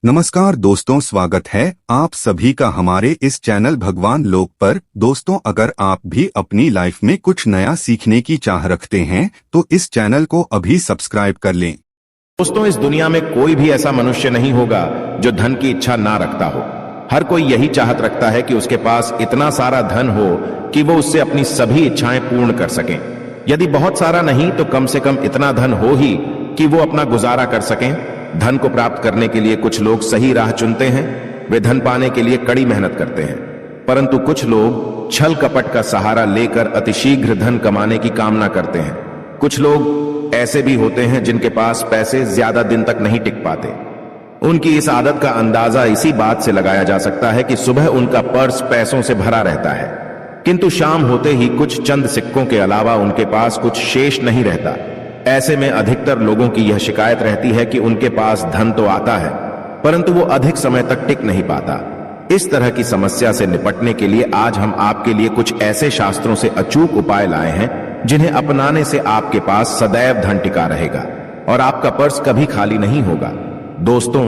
नमस्कार दोस्तों, स्वागत है आप सभी का हमारे इस चैनल भगवान लोक पर। दोस्तों, अगर आप भी अपनी लाइफ में कुछ नया सीखने की चाह रखते हैं तो इस चैनल को अभी सब्सक्राइब कर लें। दोस्तों, इस दुनिया में कोई भी ऐसा मनुष्य नहीं होगा जो धन की इच्छा ना रखता हो। हर कोई यही चाहत रखता है कि उसके पास इतना सारा धन हो कि वो उससे अपनी सभी इच्छाएं पूर्ण कर सकें। यदि बहुत सारा नहीं तो कम से कम इतना धन हो ही कि वो अपना गुजारा कर सकें। धन को प्राप्त करने के लिए कुछ लोग सही राह चुनते हैं, वे धन पाने के लिए कड़ी मेहनत करते हैं, परंतु कुछ लोग छल कपट का सहारा लेकर अतिशीघ्र धन कमाने की कामना करते हैं। कुछ लोग ऐसे भी होते हैं जिनके पास पैसे ज्यादा दिन तक नहीं टिक पाते। उनकी इस आदत का अंदाजा इसी बात से लगाया जा सकता है कि सुबह उनका पर्स पैसों से भरा रहता है, किंतु शाम होते ही कुछ चंद सिक्कों के अलावा उनके पास कुछ शेष नहीं रहता। ऐसे में अधिकतर लोगों की यह शिकायत रहती है कि उनके पास धन तो आता है परंतु वो अधिक समय तक टिक नहीं पाता। इस तरह की समस्या से निपटने के लिए आज हम आपके लिए कुछ ऐसे शास्त्रों से अचूक उपाय लाए हैं जिन्हें अपनाने से आपके पास सदैव धन टिका रहेगा और आपका पर्स कभी खाली नहीं होगा। दोस्तों,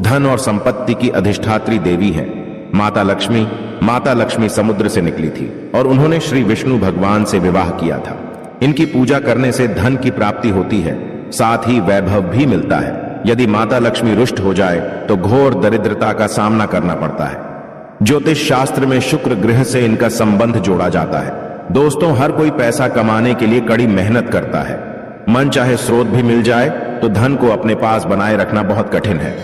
धन और संपत्ति की अधिष्ठात्री देवी है माता लक्ष्मी। माता लक्ष्मी समुद्र से निकली थी और उन्होंने श्री विष्णु भगवान से विवाह किया था। इनकी पूजा करने से धन की प्राप्ति होती है, साथ ही वैभव भी मिलता है। यदि माता लक्ष्मी रुष्ट हो जाए तो घोर दरिद्रता का सामना करना पड़ता है। ज्योतिष शास्त्र में शुक्र ग्रह से इनका संबंध जोड़ा जाता है। दोस्तों, हर कोई पैसा कमाने के लिए कड़ी मेहनत करता है। मन चाहे स्रोत भी मिल जाए तो धन को अपने पास बनाए रखना बहुत कठिन है।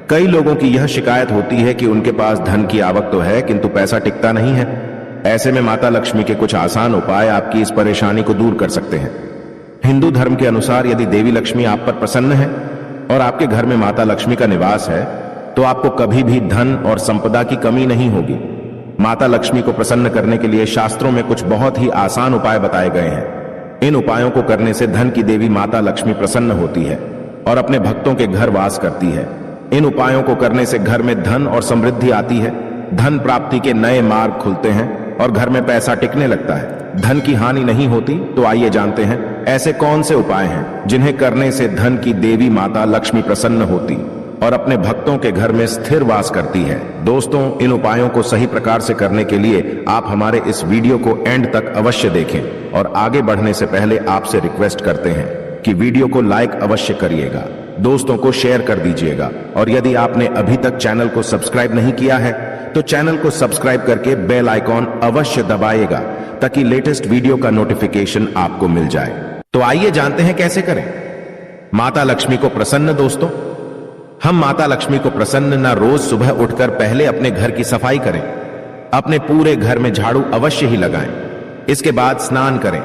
कई लोगों की यह शिकायत होती है कि उनके पास धन की आवक तो है किंतु पैसा टिकता नहीं है। ऐसे में माता लक्ष्मी के कुछ आसान उपाय आपकी इस परेशानी को दूर कर सकते हैं। हिंदू धर्म के अनुसार यदि देवी लक्ष्मी आप पर प्रसन्न है और आपके घर में माता लक्ष्मी का निवास है तो आपको कभी भी धन और संपदा की कमी नहीं होगी। माता लक्ष्मी को प्रसन्न करने के लिए शास्त्रों में कुछ बहुत ही आसान उपाय बताए गए हैं। इन उपायों को करने से धन की देवी माता लक्ष्मी प्रसन्न होती है और अपने भक्तों के घर वास करती है। इन उपायों को करने से घर में धन और समृद्धि आती है, धन प्राप्ति के नए मार्ग खुलते हैं और घर में पैसा टिकने लगता है। धन की हानि नहीं होती। तो आइए जानते हैं ऐसे कौन से उपाय हैं जिन्हें करने से धन की देवी माता लक्ष्मी प्रसन्न होती और अपने भक्तों के घर में स्थिर वास करती है। दोस्तों, इन उपायों को सही प्रकार से करने के लिए आप हमारे इस वीडियो को एंड तक अवश्य देखें और आगे बढ़ने से पहले आपसे रिक्वेस्ट करते हैं कि वीडियो को लाइक अवश्य करिएगा, दोस्तों को शेयर कर दीजिएगा और यदि आपने अभी तक चैनल को सब्सक्राइब नहीं किया है तो चैनल को सब्सक्राइब करके बेल आइकॉन अवश्य दबाइएगा ताकि लेटेस्ट वीडियो का नोटिफिकेशन आपको मिल जाए। तो आइए जानते हैं कैसे करें माता लक्ष्मी को प्रसन्न। दोस्तों, हम माता लक्ष्मी को प्रसन्न न रोज सुबह उठकर पहले अपने घर की सफाई करें, अपने पूरे घर में झाड़ू अवश्य ही लगाएं। इसके बाद स्नान करें।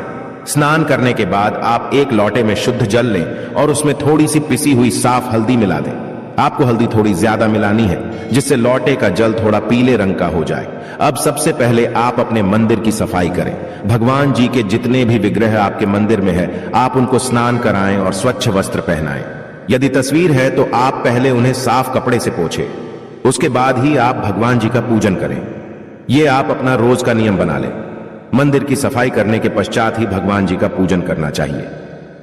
स्नान करने के बाद आप एक लोटे में शुद्ध जल लें और उसमें थोड़ी सी पिसी हुई साफ हल्दी मिला दें। आपको हल्दी थोड़ी ज्यादा मिलानी है जिससे लोटे का जल थोड़ा पीले रंग का हो जाए। अब सबसे पहले आप अपने मंदिर की सफाई करें। भगवान जी के जितने भी विग्रह आपके मंदिर में है आप उनको स्नान कराएं और स्वच्छ वस्त्र पहनाएं। यदि तस्वीर है तो आप पहले उन्हें साफ कपड़े से पोंछें, उसके बाद ही आप भगवान जी का पूजन करें। ये आप अपना रोज का नियम बना लें। मंदिर की सफाई करने के पश्चात ही भगवान जी का पूजन करना चाहिए।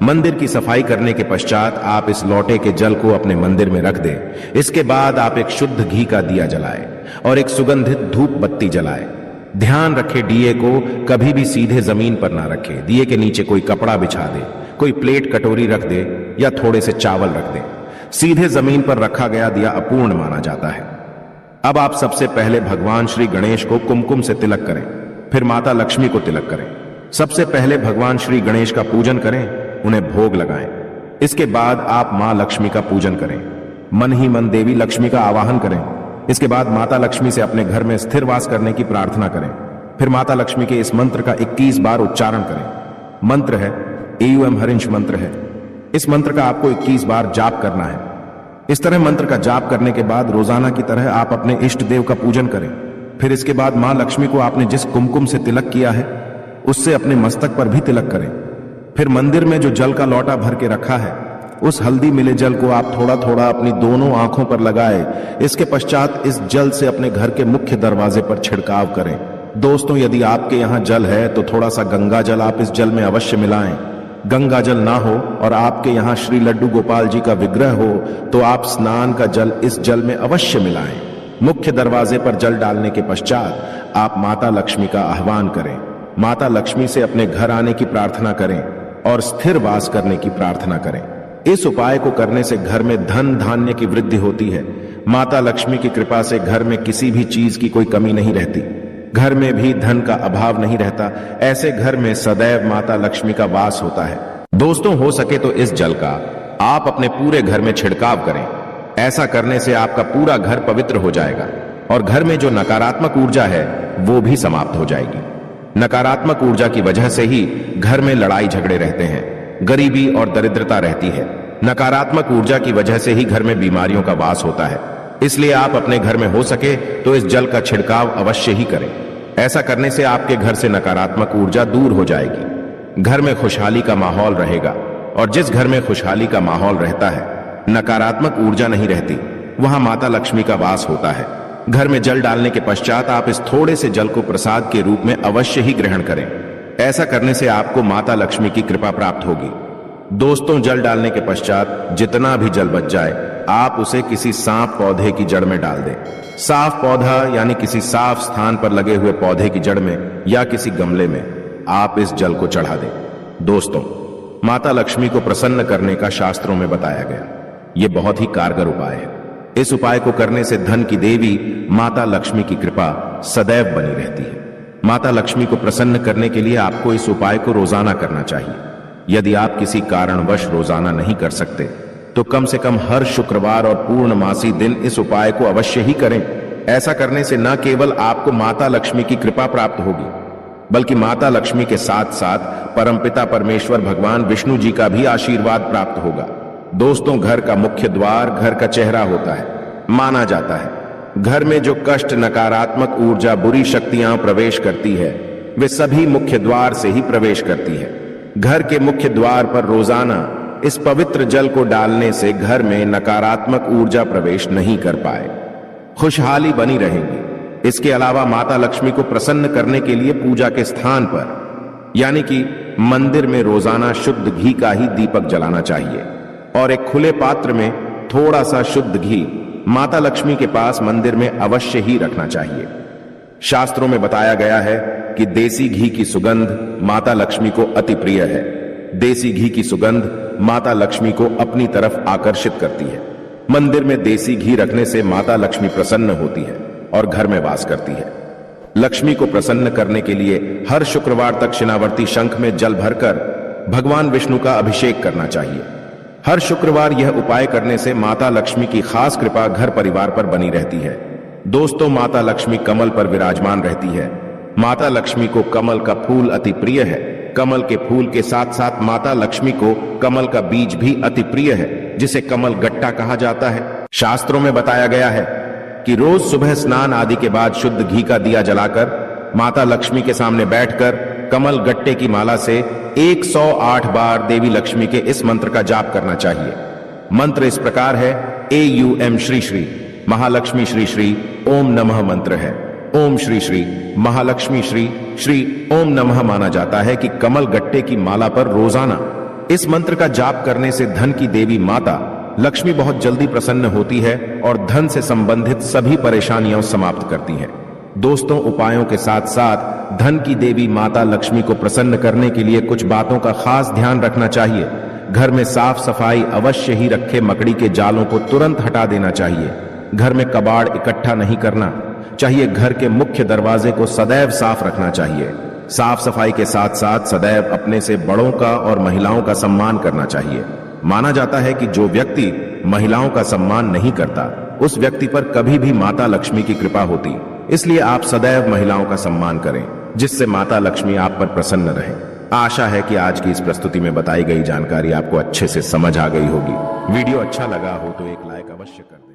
मंदिर की सफाई करने के पश्चात आप इस लोटे के जल को अपने मंदिर में रख दें। इसके बाद आप एक शुद्ध घी का दिया जलाएं और एक सुगंधित धूप बत्ती जलाएं। ध्यान रखें, दिए को कभी भी सीधे जमीन पर ना रखें। दिए के नीचे कोई कपड़ा बिछा दे, कोई प्लेट कटोरी रख दे या थोड़े से चावल रख दे। सीधे जमीन पर रखा गया दिया अपूर्ण माना जाता है। अब आप सबसे पहले भगवान श्री गणेश को कुमकुम से तिलक करें, फिर माता लक्ष्मी को तिलक करें। सबसे पहले भगवान श्री गणेश का पूजन करें, उन्हें भोग लगाएं। इसके बाद आप मां लक्ष्मी का पूजन करें, मन ही मन देवी लक्ष्मी का आवाहन करें। इसके बाद माता लक्ष्मी से अपने घर में स्थिर वास करने की प्रार्थना करें। फिर माता लक्ष्मी के इस मंत्र का 21 बार उच्चारण करें। मंत्र है एयूएम हरिंश मंत्र है। इस मंत्र का आपको 21 बार जाप करना है। इस तरह मंत्र का जाप करने के बाद रोजाना की तरह आप अपने इष्ट देव का पूजन करें। फिर इसके बाद मां लक्ष्मी को आपने जिस कुमकुम से तिलक किया है उससे अपने मस्तक पर भी तिलक करें। फिर मंदिर में जो जल का लोटा भर के रखा है उस हल्दी मिले जल को आप थोड़ा थोड़ा अपनी दोनों आंखों पर लगाए। इसके पश्चात इस जल से अपने घर के मुख्य दरवाजे पर छिड़काव करें। दोस्तों, यदि आपके यहाँ जल है तो थोड़ा सा गंगा जल आप इस जल में अवश्य मिलाएं। गंगा जल ना हो और आपके यहाँ श्री लड्डू गोपाल जी का विग्रह हो तो आप स्नान का जल इस जल में अवश्य मिलाएं। मुख्य दरवाजे पर जल डालने के पश्चात आप माता लक्ष्मी का आह्वान करें। माता लक्ष्मी से अपने घर आने की प्रार्थना करें और स्थिर वास करने की प्रार्थना करें। इस उपाय को करने से घर में धन धान्य की वृद्धि होती है। माता लक्ष्मी की कृपा से घर में किसी भी चीज की कोई कमी नहीं रहती। घर में भी धन का अभाव नहीं रहता। ऐसे घर में सदैव माता लक्ष्मी का वास होता है। दोस्तों, हो सके तो इस जल का आप अपने पूरे घर में छिड़काव करें। ऐसा करने से आपका पूरा घर पवित्र हो जाएगा और घर में जो नकारात्मक ऊर्जा है वो भी समाप्त हो जाएगी। नकारात्मक ऊर्जा की वजह से ही घर में लड़ाई झगड़े रहते हैं, गरीबी और दरिद्रता रहती है। नकारात्मक ऊर्जा की वजह से ही घर में बीमारियों का वास होता है। इसलिए आप अपने घर में हो सके तो इस जल का छिड़काव अवश्य ही करें। ऐसा करने से आपके घर से नकारात्मक ऊर्जा दूर हो जाएगी। घर में खुशहाली का माहौल रहेगा और जिस घर में खुशहाली का माहौल रहता है, नकारात्मक ऊर्जा नहीं रहती, वहां माता लक्ष्मी का वास होता है। घर में जल डालने के पश्चात आप इस थोड़े से जल को प्रसाद के रूप में अवश्य ही ग्रहण करें। ऐसा करने से आपको माता लक्ष्मी की कृपा प्राप्त होगी। दोस्तों, जल डालने के पश्चात जितना भी जल बच जाए आप उसे किसी सांप पौधे की जड़ में डाल दें। साफ पौधा यानी किसी साफ स्थान पर लगे हुए पौधे की जड़ में या किसी गमले में आप इस जल को चढ़ा दें। दोस्तों, माता लक्ष्मी को प्रसन्न करने का शास्त्रों में बताया गया। यह बहुत ही कारगर उपाय है। इस उपाय को करने से धन की देवी माता लक्ष्मी की कृपा सदैव बनी रहती है। माता लक्ष्मी को प्रसन्न करने के लिए आपको इस उपाय को रोजाना करना चाहिए। यदि आप किसी कारणवश रोजाना नहीं कर सकते तो कम से कम हर शुक्रवार और पूर्णमासी दिन इस उपाय को अवश्य ही करें। ऐसा करने से न केवल आपको माता लक्ष्मी की कृपा प्राप्त होगी, बल्कि माता लक्ष्मी के साथ साथ परमपिता परमेश्वर भगवान विष्णु जी का भी आशीर्वाद प्राप्त होगा। दोस्तों, घर का मुख्य द्वार घर का चेहरा होता है। माना जाता है घर में जो कष्ट, नकारात्मक ऊर्जा, बुरी शक्तियां प्रवेश करती है वे सभी मुख्य द्वार से ही प्रवेश करती है। घर के मुख्य द्वार पर रोजाना इस पवित्र जल को डालने से घर में नकारात्मक ऊर्जा प्रवेश नहीं कर पाए, खुशहाली बनी रहेगी। इसके अलावा माता लक्ष्मी को प्रसन्न करने के लिए पूजा के स्थान पर यानी कि मंदिर में रोजाना शुद्ध घी का ही दीपक जलाना चाहिए और एक खुले पात्र में थोड़ा सा शुद्ध घी माता लक्ष्मी के पास मंदिर में अवश्य ही रखना चाहिए। शास्त्रों में बताया गया है कि देसी घी की सुगंध माता लक्ष्मी को अति प्रिय है। देसी घी की सुगंध माता लक्ष्मी को अपनी तरफ आकर्षित करती है। मंदिर में देसी घी रखने से माता लक्ष्मी प्रसन्न होती है और घर में वास करती है। लक्ष्मी को प्रसन्न करने के लिए हर शुक्रवार तक शिनावर्ती शंख में जल भरकर भगवान विष्णु का अभिषेक करना चाहिए। हर शुक्रवार यह उपाय करने से माता लक्ष्मी की खास कृपा घर परिवार पर बनी रहती है। दोस्तों, माता लक्ष्मी कमल पर विराजमान रहती है। माता लक्ष्मी को कमल का फूल अति प्रिय है। कमल के फूल के साथ साथ माता लक्ष्मी को कमल का बीज भी अति प्रिय है, जिसे कमल गट्टा कहा जाता है। शास्त्रों में बताया गया है कि रोज सुबह स्नान आदि के बाद शुद्ध घी का दिया जलाकर माता लक्ष्मी के सामने बैठकर कमल गट्टे की माला से 108 बार देवी लक्ष्मी के इस मंत्र का जाप करना चाहिए। मंत्र इस प्रकार है: AUM श्री श्री महालक्ष्मी श्री श्री ओम नमः मंत्र है। ओम श्री श्री महालक्ष्मी श्री श्री ओम नमः माना जाता है कि कमल गट्टे की माला पर रोजाना इस मंत्र का जाप करने से धन की देवी माता लक्ष्मी बहुत जल्दी प्रसन्न होती है और धन से संबंधित सभी परेशानियां समाप्त करती है। दोस्तों, उपायों के साथ साथ धन की देवी माता लक्ष्मी को प्रसन्न करने के लिए कुछ बातों का खास ध्यान रखना चाहिए। घर में साफ सफाई अवश्य ही रखे। मकड़ी के जालों को तुरंत हटा देना चाहिए। घर में कबाड़ इकट्ठा नहीं करना चाहिए। घर के मुख्य दरवाजे को सदैव साफ रखना चाहिए। साफ सफाई के साथ साथ सदैव अपने से बड़ों का और महिलाओं का सम्मान करना चाहिए। माना जाता है कि जो व्यक्ति महिलाओं का सम्मान नहीं करता उस व्यक्ति पर कभी भी माता लक्ष्मी की कृपा होती। इसलिए आप सदैव महिलाओं का सम्मान करें, जिससे माता लक्ष्मी आप पर प्रसन्न रहे। आशा है कि आज की इस प्रस्तुति में बताई गई जानकारी आपको अच्छे से समझ आ गई होगी। वीडियो अच्छा लगा हो तो एक लाइक अवश्य कर दें।